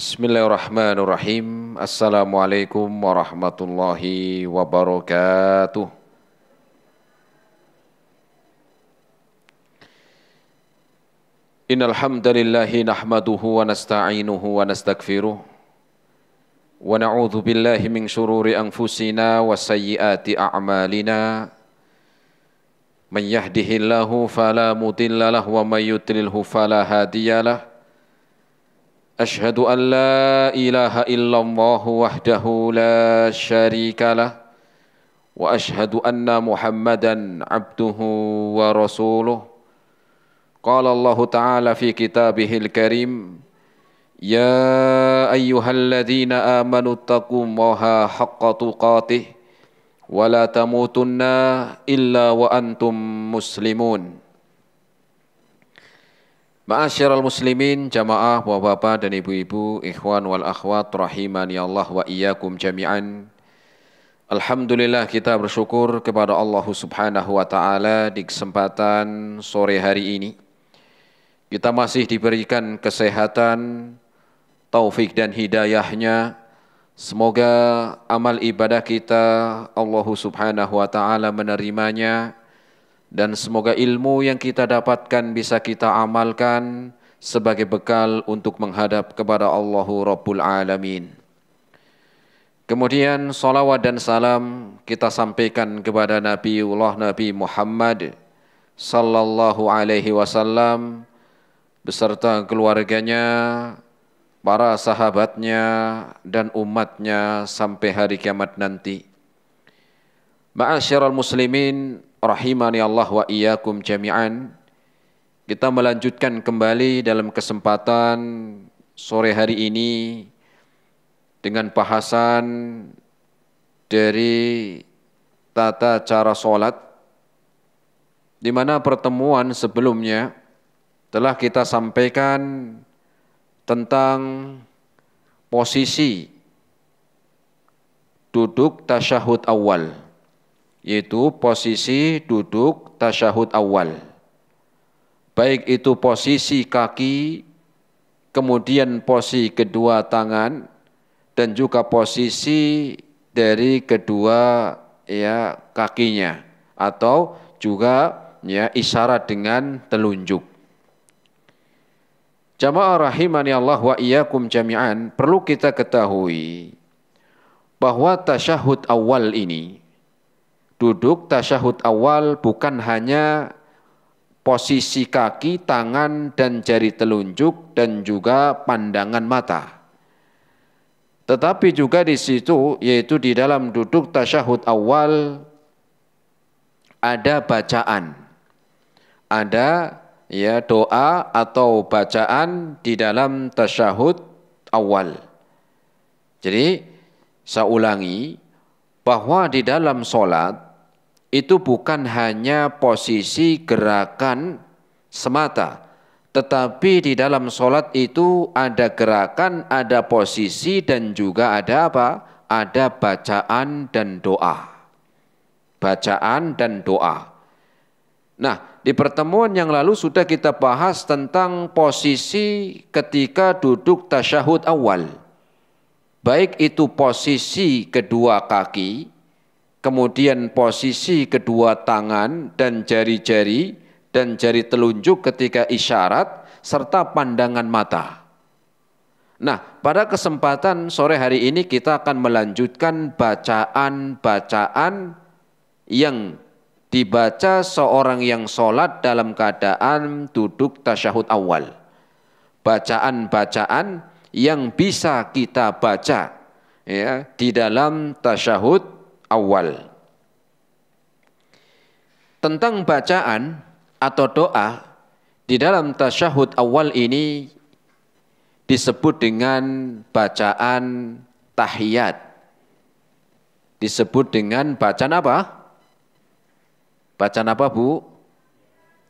Bismillahirrahmanirrahim. Assalamualaikum warahmatullahi wabarakatuh. Innal hamdalillahi nahmaduhu wa nasta'inuhu wa nastaghfiruh wa na'udzu billahi min shururi anfusina wa sayyiati a'malina. Man yahdihillahu fala mudhillalah wa may yudlilhu fala hadiyalah. Ashhadu an la ilaha illallah wahdahu la syarika lah wa ashhadu anna Muhammadan abduhu wa rasuluh. Qala Allah Ta'ala fi kitabihil karim, ya ayyuhalladzina amanu taqullaha haqqa tuqatih wa la tamutunna illa wa antum muslimun. Ma'asyiral muslimin, jamaah, bapak-bapak dan ibu-ibu, ikhwan wal akhwat, rahimani Allah wa iyyakum jami'an. Alhamdulillah, kita bersyukur kepada Allah Subhanahu wa taala di kesempatan sore hari ini. Kita masih diberikan kesehatan, taufik dan hidayahnya. Semoga amal ibadah kita Allah Subhanahu wa taala menerimanya. Dan semoga ilmu yang kita dapatkan bisa kita amalkan sebagai bekal untuk menghadap kepada Allahu Rabbul Alamin. Kemudian salawat dan salam kita sampaikan kepada Nabi Muhammad sallallahu alaihi wasallam beserta keluarganya, para sahabatnya dan umatnya sampai hari kiamat nanti. Ma'asyiral muslimin, rahimani Allah wa iyyakum jami'an. Kita melanjutkan kembali dalam kesempatan sore hari ini dengan bahasan dari tata cara sholat, di mana pertemuan sebelumnya telah kita sampaikan tentang posisi duduk tasyahud awal, yaitu posisi duduk tasyahud awal. Baik itu posisi kaki, kemudian posisi kedua tangan, dan juga posisi dari kedua kakinya, atau juga isyarat dengan telunjuk. Jamaah rahimani Allah wa iyyakum jami'an, perlu kita ketahui bahwa tasyahud awal ini, duduk tasyahud awal, bukan hanya posisi kaki, tangan, dan jari telunjuk, dan juga pandangan mata. Tetapi juga di situ, yaitu di dalam duduk tasyahud awal, ada bacaan. Ada doa atau bacaan di dalam tasyahud awal. Jadi, saya ulangi, bahwa di dalam sholat, itu bukan hanya posisi gerakan semata, tetapi di dalam sholat itu ada gerakan, ada posisi, dan juga ada apa? Ada bacaan dan doa. Bacaan dan doa. Nah, di pertemuan yang lalu sudah kita bahas tentang posisi ketika duduk tasyahud awal. Baik itu posisi kedua kaki, kemudian posisi kedua tangan dan jari-jari dan jari telunjuk ketika isyarat, serta pandangan mata. Nah, pada kesempatan sore hari ini kita akan melanjutkan bacaan-bacaan yang dibaca seorang yang sholat dalam keadaan duduk tasyahud awal. Bacaan-bacaan yang bisa kita baca di dalam tasyahud awal. Tentang bacaan atau doa di dalam tasyahud awal ini disebut dengan bacaan tahiyat. Disebut dengan bacaan apa? Bacaan apa, Bu?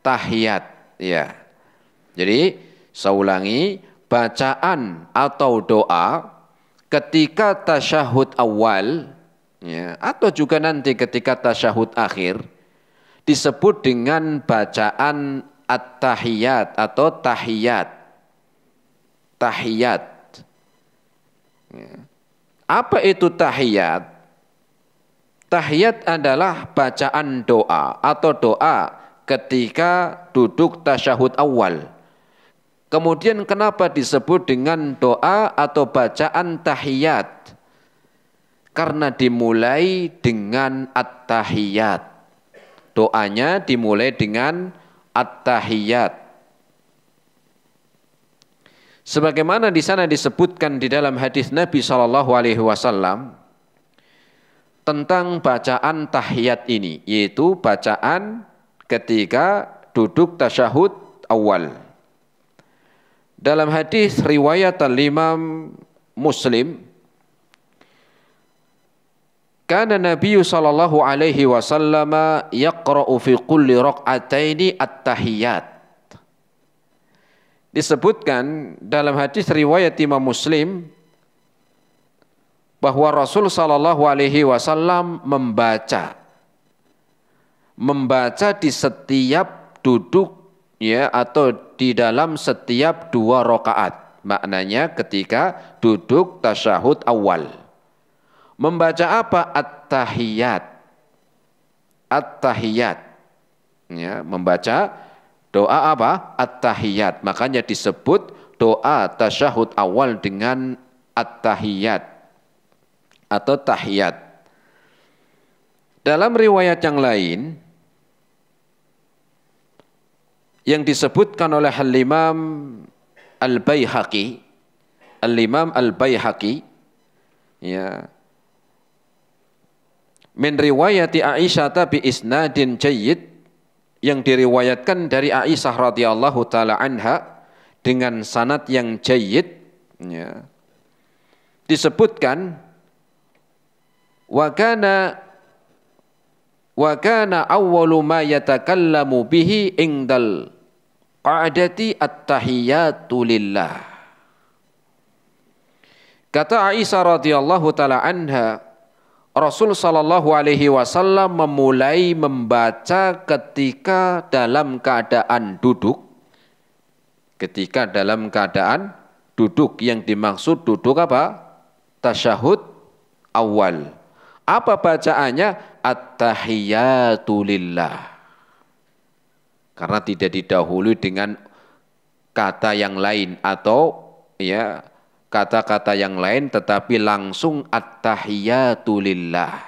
Tahiyat, ya. Jadi, saya ulangi, bacaan atau doa ketika tasyahud awal, atau juga nanti ketika tasyahud akhir, disebut dengan bacaan at-tahiyat atau tahiyat. Tahiyat. Apa itu tahiyat? Tahiyat adalah bacaan doa atau doa ketika duduk tasyahud awal. Kemudian kenapa disebut dengan doa atau bacaan tahiyat? Karena dimulai dengan at-tahiyat. Doanya dimulai dengan at-tahiyat. Sebagaimana di sana disebutkan di dalam hadis Nabi SAW tentang bacaan tahiyat ini, yaitu bacaan ketika duduk tasyahud awal. Dalam hadis riwayat Imam Muslim, kana Nabi sallallahu alaihi wasallam yaqra'u fi kulli raq'ataini at-tahiyat. Disebutkan dalam hadis riwayat Imam Muslim bahwa Rasul sallallahu alaihi wasallam membaca di setiap duduk ya atau di dalam setiap 2 rakaat. Maknanya ketika duduk tasyahud awal. Membaca apa? At-tahiyat. At-tahiyat. Ya, membaca doa apa? At-tahiyat. Makanya disebut doa tasyahud awal dengan at-tahiyat atau tahiyat. Dalam riwayat yang lain yang disebutkan oleh Al-Imam Al-Baihaqi, Al-Imam Al-Baihaqi, ya, min riwayati Aisyah bi isnadin jayyid, yang diriwayatkan dari Aisyah radhiyallahu taala anha dengan sanad yang jayyid, ya. Disebutkan wa kana awwalu ma yatakallamu bihi indal qa'dati at-tahiyatu lillah. Kata Aisyah radhiyallahu taala anha, Rasul sallallahu alaihi wasallam memulai membaca ketika dalam keadaan duduk. Ketika dalam keadaan duduk, yang dimaksud duduk apa? Tasyahud awal. Apa bacaannya? At-tahiyatu lillah. Karena tidak didahului dengan kata yang lain atau ya kata-kata yang lain, tetapi langsung at-tahiyatu lillah.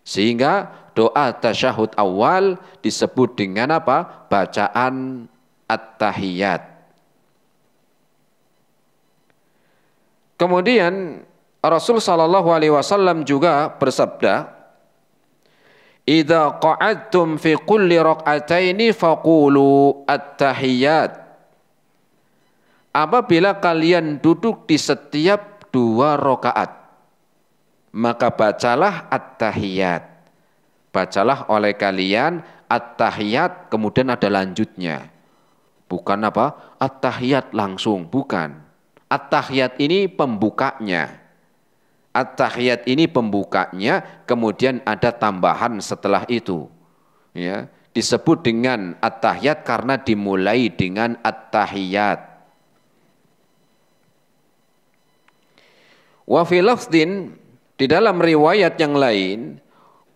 Sehingga doa tasyahud awal disebut dengan apa? Bacaan at-tahiyat. Kemudian Rasul sallallahu alaihi wasallam juga bersabda, "Idza qa'adtum fi kulli raq'ataini faqulu at-tahiyat." Apabila kalian duduk di setiap 2 rakaat, maka bacalah at-tahiyat. Bacalah oleh kalian at-tahiyat, kemudian ada lanjutnya. Bukan apa? At-tahiyat langsung, bukan. At-tahiyat ini pembukanya. At-tahiyat ini pembukanya, kemudian ada tambahan setelah itu. Ya, disebut dengan at-tahiyat karena dimulai dengan at-tahiyat. Wa fi lafdin, di dalam riwayat yang lain,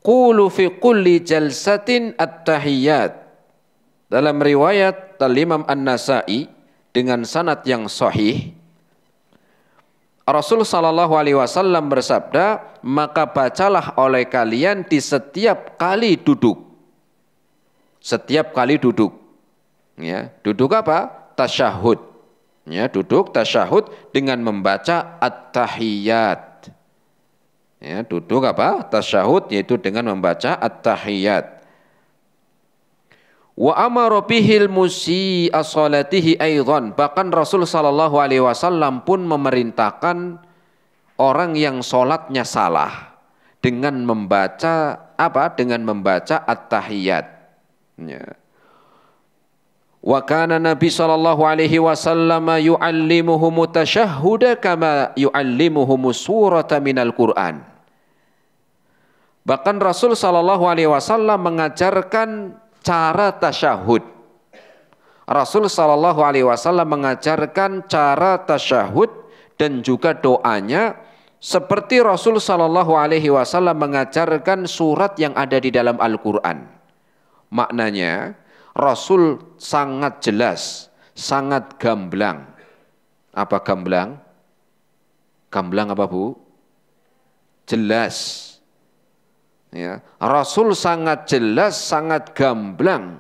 qulu fi kulli jalsatin at-tahiyat. Dalam riwayat Imam An-Nasa'i dengan sanad yang sahih, Rasul sallallahu alaihi wasallam bersabda, maka bacalah oleh kalian di setiap kali duduk. Setiap kali duduk. Ya, duduk apa? Tasyahud. Ya, duduk tasyahud dengan membaca at-tahiyat. Ya, duduk apa? Tasyahud, yaitu dengan membaca at-tahiyat. Wa amara bihil musii'a sholatihi aidan. Bahkan Rasul sallallahu alaihi wasallam pun memerintahkan orang yang sholatnya salah dengan membaca apa? Dengan membaca at-tahiyat. Ya. Wa kana Nabi sallallahu alaihi wasallam yu'allimuhum tasyahhuda kama yu'allimuhum surata minal Qur'an. Bahkan Rasul sallallahu alaihi wasallam mengajarkan cara tasyahud. Rasul sallallahu alaihi wasallam mengajarkan cara tasyahud dan juga doanya Seperti Rasul Shallallahu Alaihi Wasallam mengajarkan surat yang ada di dalam Al-Quran. Maknanya Rasul sangat jelas, sangat gamblang. Apa gamblang? Gamblang apa Bu? Jelas. Ya, Rasul sangat jelas, sangat gamblang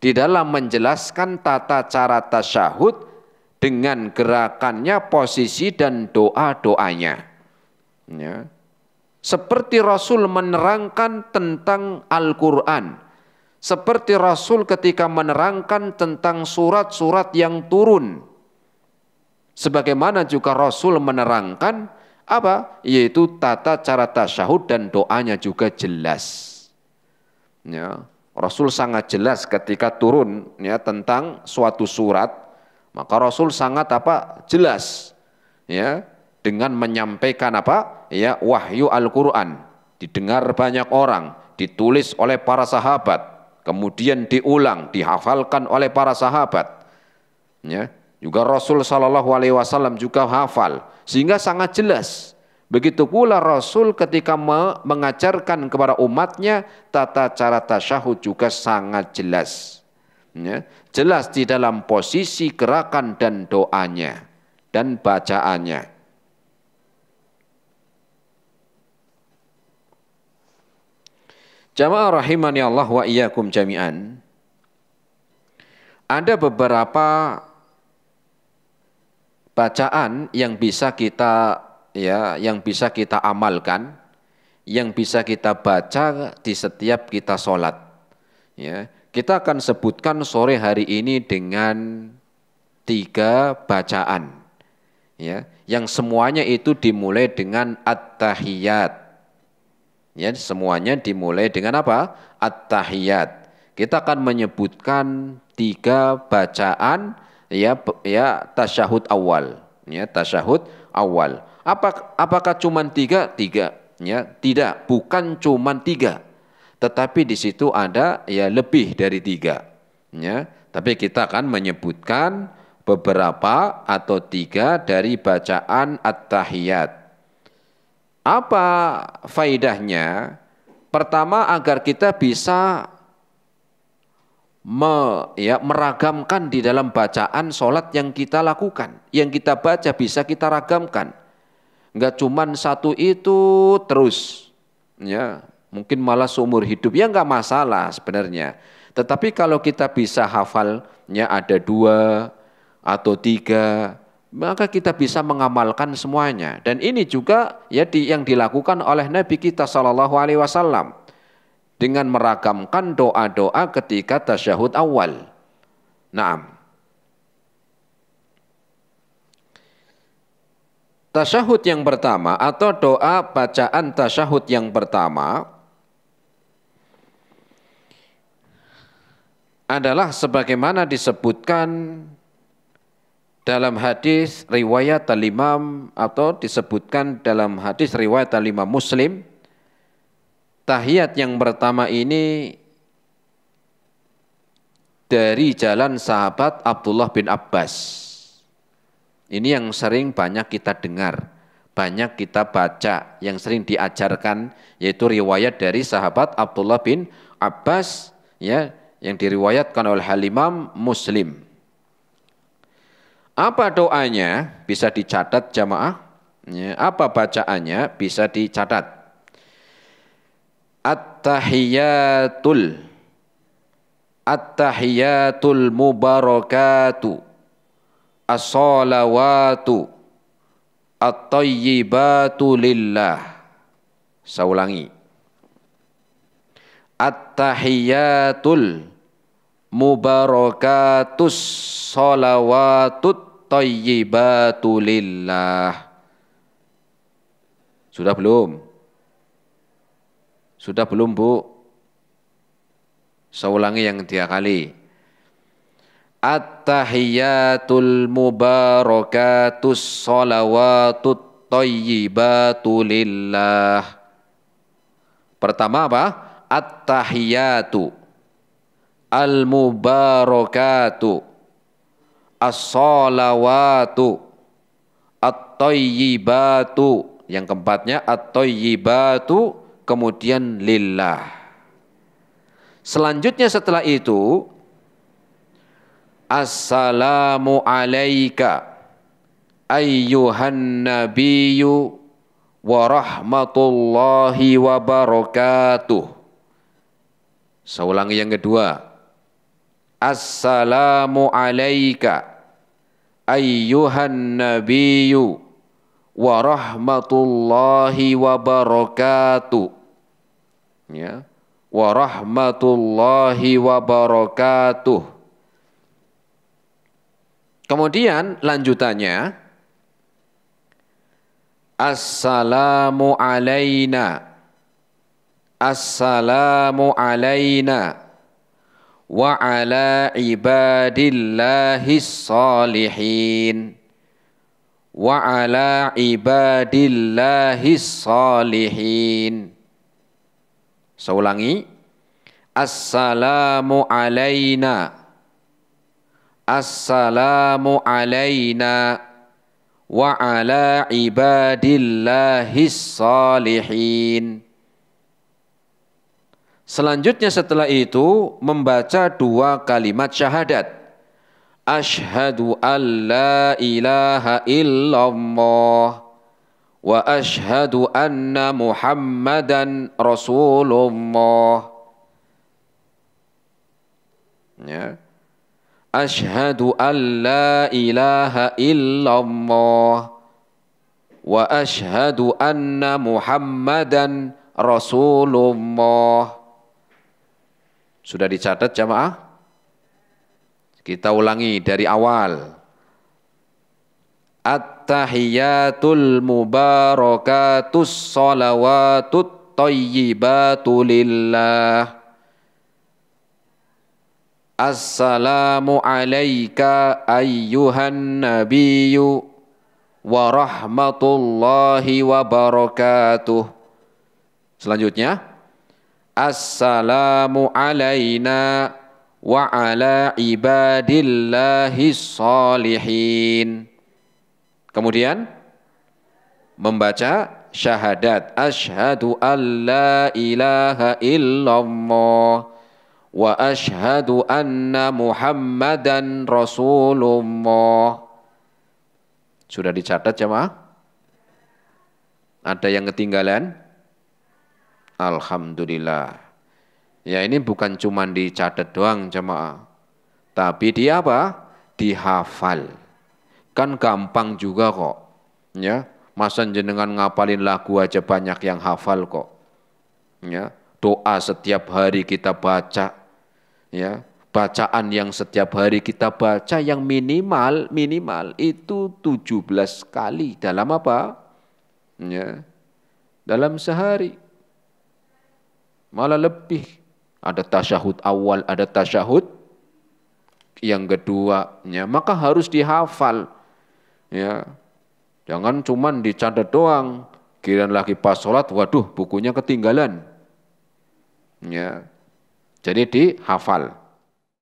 di dalam menjelaskan tata cara tasyahud dengan gerakannya, posisi dan doa-doanya. Ya. Seperti Rasul menerangkan tentang Al-Quran, seperti Rasul ketika menerangkan tentang surat-surat yang turun, sebagaimana juga Rasul menerangkan apa? Yaitu tata cara tasyahud dan doanya juga jelas. Ya. Rasul sangat jelas ketika turun ya tentang suatu surat, maka Rasul sangat apa? Jelas. Ya. Dengan menyampaikan apa? Ya, wahyu Al-Quran, didengar banyak orang, ditulis oleh para sahabat, kemudian diulang, dihafalkan oleh para sahabat. Ya, juga Rasul Shallallahu Alaihi Wasallam juga hafal, sehingga sangat jelas. Begitu pula Rasul ketika mengajarkan kepada umatnya tata cara tasyahud juga sangat jelas. Ya, jelas di dalam posisi, gerakan dan doanya dan bacaannya. Jamaah rahimani Allah wa iyyakum jami'an. Ada beberapa bacaan yang bisa kita amalkan, yang bisa kita baca di setiap kita sholat. Ya, kita akan sebutkan sore hari ini dengan 3 bacaan. Ya, yang semuanya itu dimulai dengan at-tahiyat. Ya, semuanya dimulai dengan apa? At-tahiyat. Kita akan menyebutkan 3 bacaan ya tasyahud awal. Ya, tasyahud awal. Apakah cuma 3? 3. Ya, tidak, bukan cuma 3. Tetapi di situ ada ya lebih dari 3. Ya, tapi kita akan menyebutkan beberapa atau 3 dari bacaan at-tahiyat. Apa faidahnya? Pertama, agar kita bisa meragamkan di dalam bacaan sholat yang kita lakukan. Yang kita baca bisa kita ragamkan. Enggak cuman satu itu terus. Ya, mungkin malah seumur hidup. Ya enggak masalah sebenarnya. Tetapi kalau kita bisa hafalnya ada 2 atau 3, maka kita bisa mengamalkan semuanya. Dan ini juga ya yang dilakukan oleh Nabi kita Shallallahu Alaihi Wasallam dengan meragamkan doa-doa ketika tasyahud awal. Naam. Tasyahud yang pertama atau doa bacaan tasyahud yang pertama adalah sebagaimana disebutkan dalam hadis riwayat Al-Imam atau disebutkan dalam hadis riwayat Al-Imam Muslim, tahiyat yang pertama ini dari jalan sahabat Abdullah bin Abbas. Ini yang sering banyak kita dengar, banyak kita baca, yang sering diajarkan, yaitu riwayat dari sahabat Abdullah bin Abbas ya, yang diriwayatkan oleh Al-Imam Muslim. Apa doanya? Bisa dicatat jamaah. Ya, apa bacaannya? Bisa dicatat. At-tahiyatul mubarakatu as-salawatu at-tayyibatu lillah. Saya ulangi. At-tahiyatul mubarakatus sholawatut tayyibatu lillah. Sudah belum? Sudah belum Bu? Saya ulangi yang 3 kali. At-tahiyatul mubarakatus sholawatut tayyibatu lillah. Pertama apa? At-tahiyatu al-mubarakatu as-salawatu at-tayyibatu yang keempatnya at-thayyibatu, kemudian lillah. Selanjutnya setelah itu assalamu alayka ayyuhan nabiyyu wa rahmatullahi wa barakatuh. Saya ulangi yang kedua. Assalamu alayka ayyuhan nabiyyu wa rahmatullahi wa barakatuh. Ya. Wa rahmatullahi wa barakatuh. Kemudian lanjutannya assalamu alayna, assalamu alayna wa ala ibadillahis salihin, wa ala ibadillahis salihin. Saya ulangi, assalamu alayna, assalamu alayna wa ala ibadillahis salihin. Selanjutnya setelah itu membaca dua kalimat syahadat. Asyhadu an la ilaha illallah wa asyhadu anna Muhammadan Rasulullah. Ya. Asyhadu an la ilaha illallah wa asyhadu anna Muhammadan Rasulullah. Sudah dicatat jamaah? Kita ulangi dari awal. At-tahiyatul mubarakatus salawatut thayyibatu lillah. Assalamu alayka ayyuhan nabiyyu wa rahmatullahi wa barakatuh. Selanjutnya assalamu alayna wa ala ibadillahis salihin. Kemudian membaca syahadat asyhadu an la ilaha illallah wa asyhadu anna Muhammadan Rasulullah. Sudah dicatat jemaah? Ada yang ketinggalan? Alhamdulillah. Ya ini bukan cuma dicatat doang jemaah. Tapi dia apa? Dihafal. Kan gampang juga kok. Ya, masa jenengan ngapalin lagu aja banyak yang hafal kok. Ya, doa setiap hari kita baca. Ya, bacaan yang setiap hari kita baca yang minimal itu 17 kali dalam apa? Ya, dalam sehari. Malah lebih. Ada tasyahud awal, ada tasyahud yang kedua. Ya, maka harus dihafal. Ya, jangan cuman dicatat doang. Kirain lagi pas sholat, waduh bukunya ketinggalan. Ya, jadi dihafal.